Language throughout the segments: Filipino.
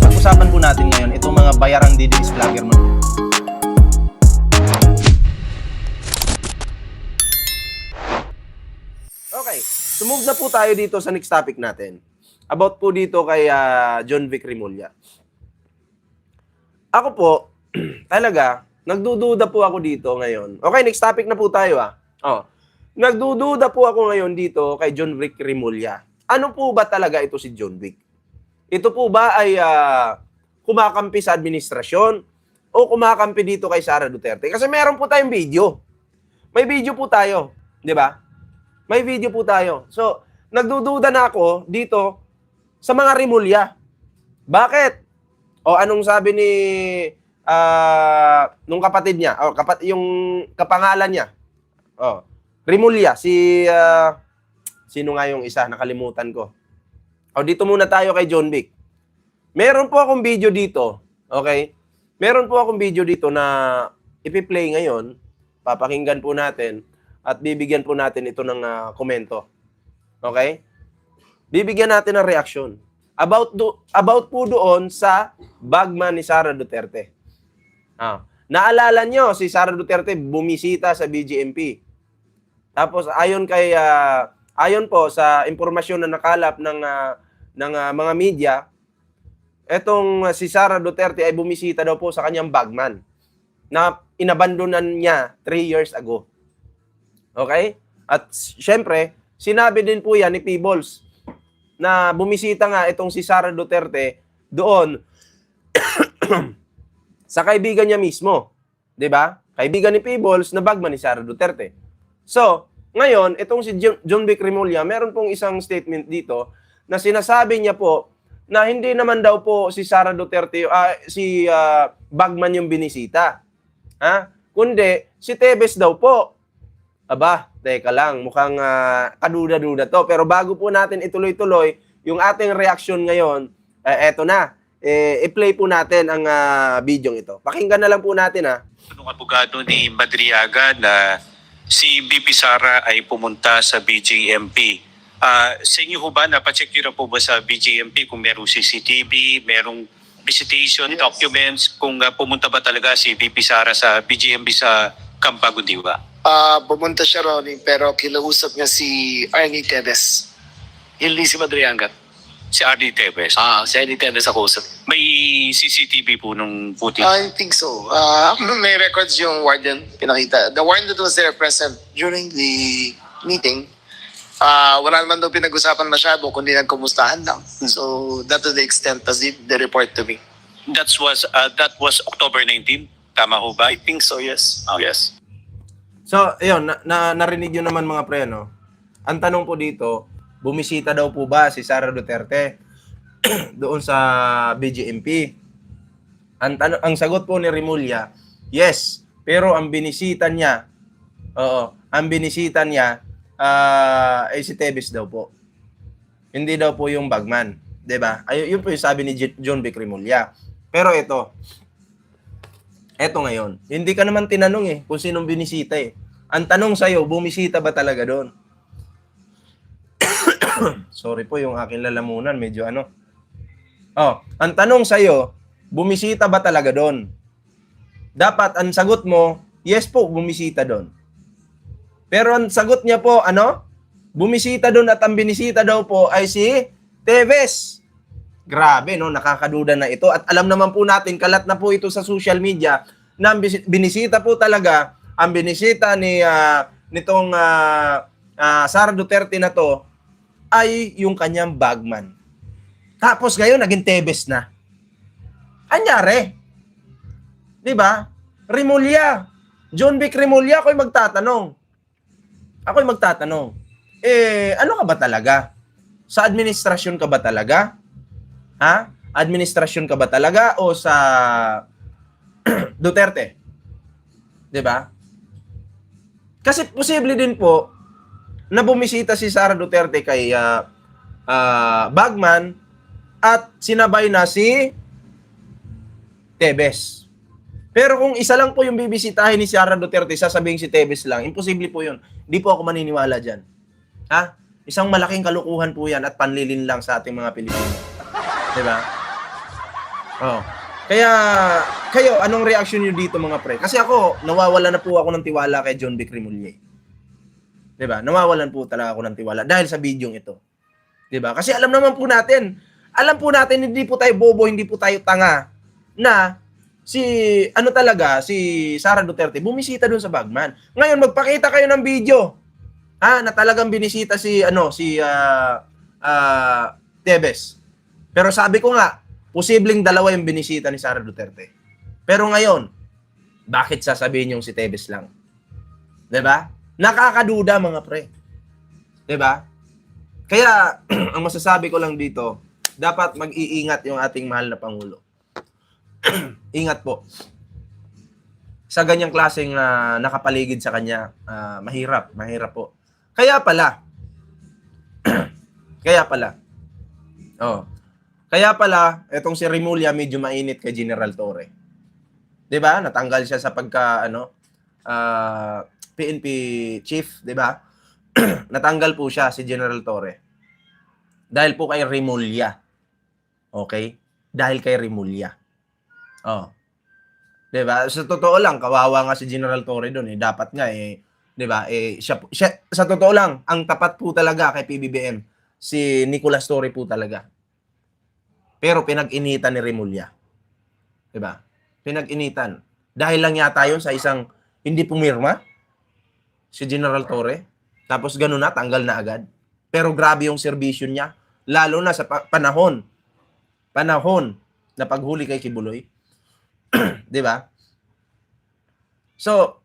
Pag-usapan po natin ngayon itong mga bayarang DDS vlogger mo. Okay, sumove na po tayo dito sa next topic natin. About po dito kay John Vic Remulla. Ako po, talaga, nagdududa po ako dito ngayon. Okay, next topic na po tayo Nagdududa po ako ngayon dito kay John Vic Remulla. Ano po ba talaga ito si John Vic? Ito po ba ay kumakampi sa administrasyon o kumakampi dito kay Sara Duterte? Kasi meron po tayong video. May video po tayo, di ba? May video po tayo. So, nagdududa na ako dito sa mga Remulla. Bakit? O anong sabi ni nung kapatid niya? O yung kapangalan niya. O, Remulla, sino nga yung isa? Nakalimutan ko. O dito muna tayo kay John Vic. Meron po akong video dito, okay? Meron po akong video dito na ipi-play ngayon. Papakinggan po natin at bibigyan po natin ito ng komento. Okay? Bibigyan natin ng reaction. About po doon sa bagman ni Sara Duterte. Naalala nyo, si Sara Duterte bumisita sa BGMP. Tapos ayon po sa impormasyon na nakalap ng mga media, etong si Sara Duterte ay bumisita daw po sa kanyang bagman na inabandonan niya 3 years ago. Okay? At syempre, sinabi din po yan ni Peebles na bumisita nga itong si Sara Duterte doon sa kaibigan niya mismo. 'Di ba? Kaibigan ni Peebles na bagman ni Sara Duterte. So, ngayon, itong si John Vic Remulla, meron pong isang statement dito na sinasabi niya po na hindi naman daw po si Sara Duterte, si bagman yung binisita. Kundi, si Tevez daw po. Aba, teka lang, mukhang kaduda-duda to. Pero bago po natin ituloy-tuloy, yung ating reaction ngayon, eto na. I-play po natin ang video ito. Pakinggan na lang po natin Nung abogado ni Madriaga na si BP Sara ay pumunta sa BJMP. Sa inyo ho ba, napacheck nyo na po ba sa BJMP kung merong CCTV, merong visitation documents, kung pumunta ba talaga si BP Sara sa BJMP sa Camp Bagudiwa? Pumunta siya, Ronnie, pero kilausap niya si Arnie Tevez. Hindi si Madriaga. Si Arnie Tevez. Si Arnie Tevez ako usap. May CCTV po nung footage? I think so. May records yung warden, pinakita. The warden that was there present during the meeting, wala naman daw pinag-usapan masyado, kundi nagkumustahan lang. So, that to the extent as the report to me. That was October 19? Tama ho ba? I think so, yes. Oh, yes. So, ayun, narinig yun naman mga pre, no? Ang tanong po dito, bumisita daw po ba si Sara Duterte doon sa BJMP? Ang sagot po ni Remulla, yes. Pero ang binisita niya, ay si Tevez daw po. Hindi daw po yung bagman. 'Di ba? Yun po yung sabi ni John Vic Remulla. Pero ito ngayon, hindi ka naman tinanong kung sinong binisita Ang tanong sa'yo, bumisita ba talaga doon? Sorry po, yung aking lalamunan, medyo ang tanong sa'yo, bumisita ba talaga doon? Dapat, ang sagot mo, yes po, bumisita doon. Pero ang sagot niya po, bumisita doon at ang binisita daw po ay si Tevez. Grabe, no? Nakakaduda na ito. At alam naman po natin, kalat na po ito sa social media, na binisita po talaga, ang binisita nitong Sara Duterte na to, ay yung kanyang bagman. Tapos ngayon, naging Tevez na. Anyari? Di ba? Remulla. John Vic Remulla, ako'y magtatanong. Ano ka ba talaga? Sa administrasyon ka ba talaga? Administrasyon ka ba talaga o sa Duterte? Di ba? Kasi posible din po na bumisita si Sara Duterte kay bagman at sinabay na si Tevez. Pero kung isa lang po yung bibisitahin ni Sara Duterte, sasabihin si Tevez lang, imposible po yun. Hindi po ako maniniwala dyan. Isang malaking kalukuhan po yan at panlilin lang sa ating mga Pilipino. Di ba? Oh. Kaya, kayo, anong reaction nyo dito mga pre? Kasi ako, nawawala na po ako ng tiwala kay John Vic Remulla. Di ba? Nawawalan po talaga ako ng tiwala dahil sa bidyong ito. Di ba? Kasi alam po natin, hindi po tayo bobo, hindi po tayo tanga na si Sara Duterte bumisita doon sa Bagman. Ngayon magpakita kayo ng video na talagang binisita si Tebes. Pero sabi ko nga, posibleng dalawa yung binisita ni Sara Duterte. Pero ngayon, bakit sasabihin yung si Tebes lang? 'Di ba? Nakakaduda mga pre. 'Di ba? Kaya ang masasabi ko lang dito, dapat mag-iingat yung ating mahal na Pangulo. Ingat po. Sa ganyang klaseng nakapaligid sa kanya, mahirap po. Kaya pala, etong si Remulla medyo mainit kay General Torre. 'Di ba? Natanggal siya sa PNP chief, 'di ba? Natanggal po siya si General Torre. Dahil po kay Remulla. Okay? Dahil kay Remulla. Oh. 'Di ba? Sa totoo lang, kawawa nga si General Torre doon Dapat nga 'di ba? Siya sa totoo lang, ang tapat po talaga kay PBBM si Nicolas Torre po talaga. Pero pinag-initan ni Remulla. 'Di ba? Pinag-initan. Dahil lang yata 'yon sa isang hindi pumirma si General Torre. Tapos gano'n na, tanggal na agad. Pero grabe yung serbisyo niya. Lalo na sa panahon na paghuli kay Kibuloy. 'Di ba? So,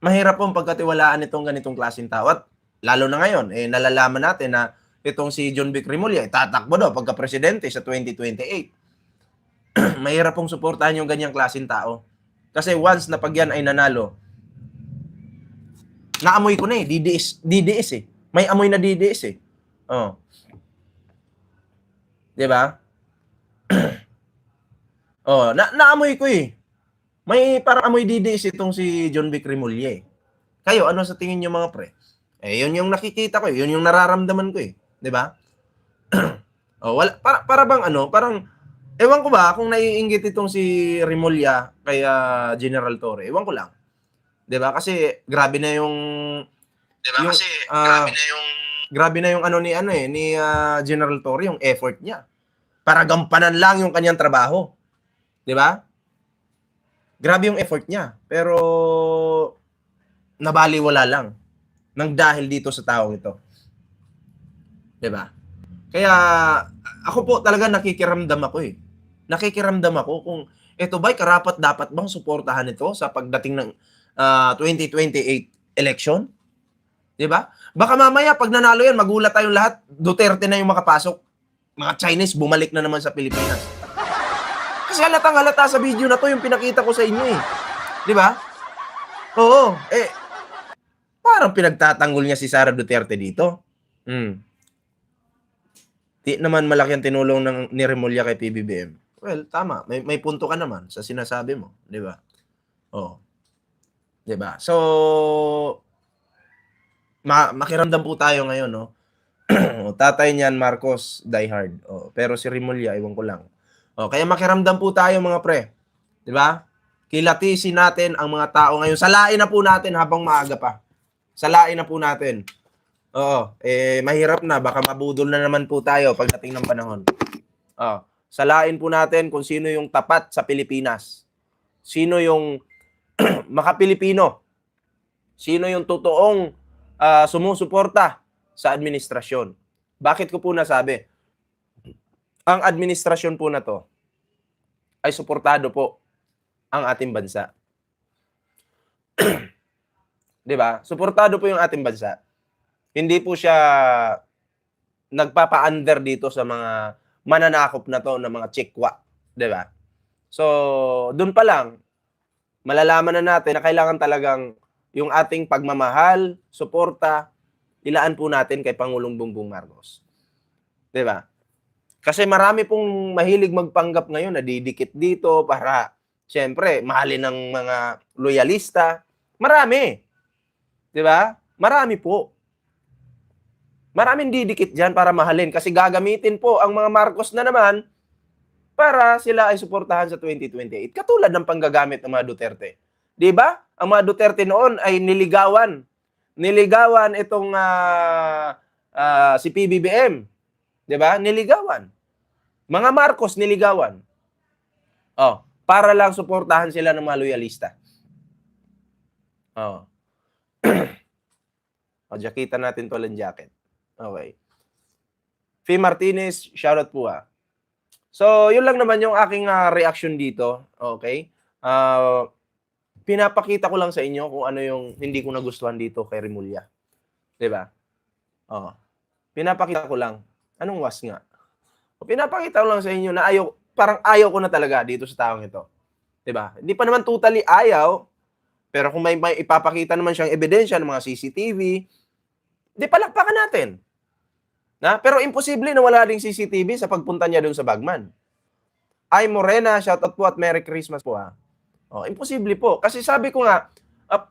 mahirap pong pagkatiwalaan itong ganitong klaseng tao. At lalo na ngayon, nalalaman natin na itong si John Vic Remulla, tatakbo daw pagka-presidente sa 2028. Mahirap pong suportahan yung ganyang klaseng tao. Kasi once na pag yan ay nanalo, naamoy ko na DDS May amoy na DDS Oh. 'Di ba? Naamoy ko May parang amoy DDS itong si John Vic Remulla Kayo, ano sa tingin niyo mga pre? Yun yung nakikita ko Yun yung nararamdaman ko 'Di ba? Wala para bang parang ewan ko ba kung naiinggit itong si Remulla kay General Torre. Ewan ko lang. 'Di ba? Kasi grabe na yung grabe na yung ni General Torre, yung effort niya. Para gampanan lang yung kanyang trabaho. 'Di ba? Grabe yung effort niya. Pero nabaliwala lang nang dahil dito sa taong ito. 'Di ba? Kaya ako po talaga nakikiramdam ako Nakikiramdam ako kung ito ba'y karapat dapat bang suportahan ito sa pagdating ng 2028 election? 'Di ba? Baka mamaya pag nanalo yan, magulat tayong lahat, Duterte na yung makapasok. Mga Chinese bumalik na naman sa Pilipinas. Kasi halatang-halata sa video na to yung pinakita ko sa inyo 'Di ba? Oo, parang pinagtatanggol niya si Sara Duterte dito. Di naman malaki ang tinulong ni Remulla kay PBBM. Well, tama. May punto ka naman sa sinasabi mo, 'di ba? 'Di ba? So makiramdam po tayo ngayon, no? Tatay niyan Marcos die hard. Pero si Remulla ewan ko lang. Kaya makiramdam po tayo mga pre. 'Di ba? Kilatisin natin ang mga tao ngayon. Salain na po natin habang maaga pa. Salain na po natin. Mahirap na. Baka mabudol na naman po tayo pagdating ng panahon. Salain po natin kung sino yung tapat sa Pilipinas. Sino yung maka-Pilipino. Sino yung totoong sumusuporta sa administrasyon. Bakit ko po nasabi? Ang administrasyon po na to ay suportado po ang ating bansa. 'Di ba? Suportado po yung ating bansa. Hindi po siya nagpapa-under dito sa mga mananakop na to, na mga chikwa, 'di ba? So, doon pa lang malalaman na natin na kailangan talagang yung ating pagmamahal, suporta, ilaan po natin kay Pangulong Bongbong Marcos. 'Di ba? Kasi marami pong mahilig magpanggap ngayon na didikit dito para siyempre mahalin ng mga loyalista. Marami. 'Di ba? Marami po. Maraming didikit dyan para mahalin kasi gagamitin po ang mga Marcos na naman para sila ay suportahan sa 2028. Katulad ng panggagamit ng mga Duterte. Di ba? Ang mga Duterte noon ay niligawan. Niligawan itong si PBBM. Di ba? Niligawan. Mga Marcos niligawan. Oh, para lang suportahan sila ng mga loyalista. Oh. O, jakita natin to lang jacket. Okay. Fee Martinez, shoutout po So, yun lang naman yung aking reaction dito. Okay? Pinapakita ko lang sa inyo kung ano yung hindi ko nagustuhan dito kay Remulla. Diba? Oh. Pinapakita ko lang. Anong was nga? Pinapakita ko lang sa inyo na parang ayaw ko na talaga dito sa taong ito. Diba? Hindi pa naman totally ayaw, pero kung may ipapakita naman siyang ebidensya ng mga CCTV, di palakpakan natin. Pero imposible na wala ring CCTV sa pagpunta niya doon sa Bagman. Ay Morena, shoutout po at Merry Christmas po imposible po. Kasi sabi ko nga,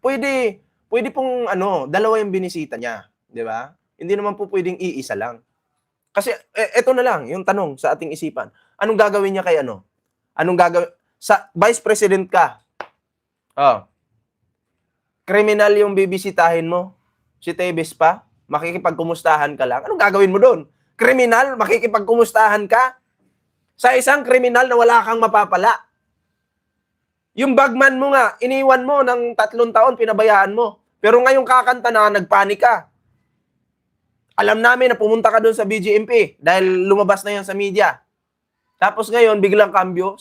pwede pong dalawa yung binisita niya. Di ba? Hindi naman po pwedeng iisa lang. Kasi eto na lang, yung tanong sa ating isipan. Anong gagawin niya kay Anong gagawin? Sa Vice President ka. Kriminal yung bibisitahin mo. Si Tebes pa. Makikipagkumustahan ka lang. Anong gagawin mo doon? Kriminal? Makikipagkumustahan ka? Sa isang kriminal na wala kang mapapala. Yung Bagman mo nga, iniwan mo ng 3 taon, pinabayaan mo. Pero ngayong kakanta na, nagpanik ka. Alam namin na pumunta ka doon sa BGMP dahil lumabas na yan sa media. Tapos ngayon, biglang kambyo,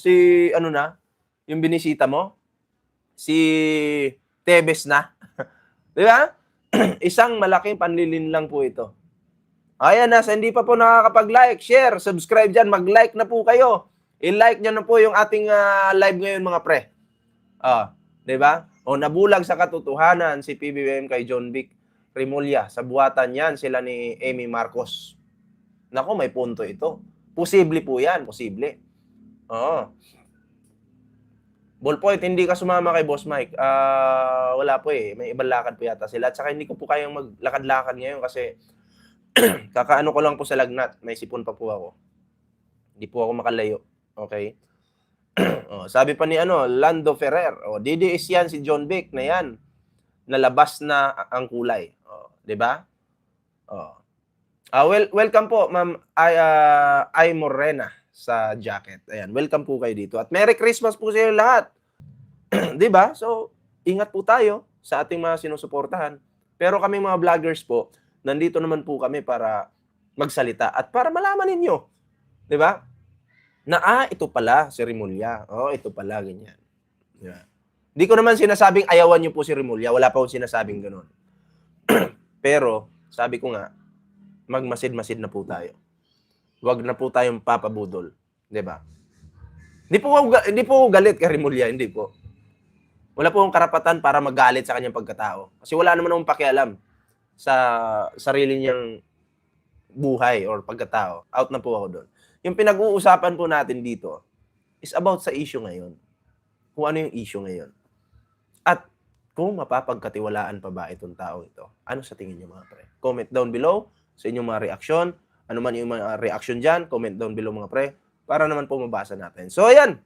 yung binisita mo, si Tebes na. Di ba? Isang malaking panlilin lang po ito. Ayan na, sa hindi pa po nakakapag-like, share, subscribe dyan, mag-like na po kayo. I-like nyo na po yung ating live ngayon mga pre. Di ba? O nabulag sa katotohanan si PBBM kay John Vic Remulla. Sa buhatan yan, sila ni Amy Marcos. Nako, may punto ito. Posible po yan, posible. Ballpoint, hindi ka sumama kay Boss Mike. Wala po may ibang lakad po yata sila. At saka hindi ko po kayang maglakad-lakad ngayon kasi kakaano ko lang po sa lagnat. May sipon pa po ako. Hindi po ako makalayo. Okay? Sabi pa ni Lando Ferrer, DDS yan si John Vic na yan. Nalabas na ang kulay. 'Di ba? Welcome po, Ma'am Ay Morena sa jacket. Ayan, welcome po kayo dito. At Merry Christmas po sa inyo lahat. 'Di ba? So, ingat po tayo sa ating mga sinusuportahan. Pero kami mga vloggers po, nandito naman po kami para magsalita at para malaman ninyo. 'Di ba? Na ito pala si Remulla. Ito pala ganyan. Yeah. Hindi ko naman sinasabing ayawan niyo po si Remulla. Wala pa akong sinasabing gano'n. Pero, sabi ko nga, magmasid-masid na po tayo. Huwag na po tayong papabudol. Diba? Hindi po galit kay Remulla. Hindi po. Wala po akong karapatan para magalit sa kanyang pagkatao. Kasi wala naman akong pakialam sa sarili niyang buhay or pagkatao. Out na po ako doon. Yung pinag-uusapan po natin dito is about sa issue ngayon. Kung ano yung issue ngayon. At kung mapapagkatiwalaan pa ba itong tao ito. Ano sa tingin niyo mga pre? Comment down below sa inyong mga reaksyon. Ano man yung mga reaction dyan, comment down below mga pre. Para naman po mabasa natin. So ayan.